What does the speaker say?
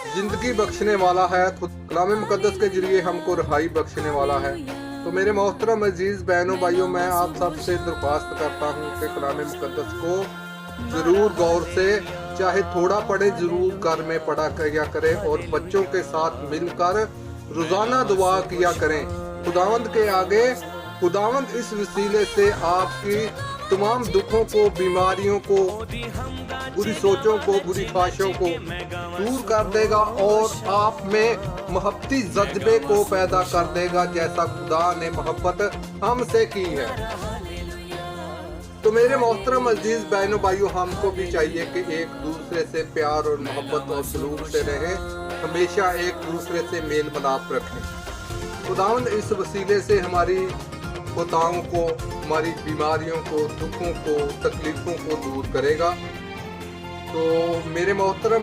जिंदगी बख्शने वाला है, खुद कलाम मुकद्दस के जरिए हमको रिहाई बख्शने वाला है। तो मेरे मोहतरम अजीज बहनों भाइयों, मैं आप सबसे दरख्वास्त करता हूँ कि कलाम मुकद्दस को ज़रूर गौर से, चाहे थोड़ा पढ़े, ज़रूर घर में पढ़ा किया करें और बच्चों के साथ मिलकर रोज़ाना दुआ किया करें खुदावंद के आगे। खुदावंद इस वसीले से आपकी तमाम दुखों को, बीमारियों को, बुरी सोचों को, बुरी ख्वाहिशों को दूर कर देगा और आप में मोहब्बती जज्बे को पैदा कर देगा, जैसा खुदा ने मोहब्बत हमसे की है। तो मेरे मोहतरम अजीज बहनों भाइयों, हमको भी चाहिए कि एक दूसरे से प्यार और मोहब्बत और सलूक से रहें, हमेशा एक दूसरे से मेल मिलाप रखें। खुदावंद इस वसीले से हमारी खताओं को, हमारी बीमारियों को, दुखों को, तकलीफ़ों को दूर करेगा। तो मेरे मोहतरम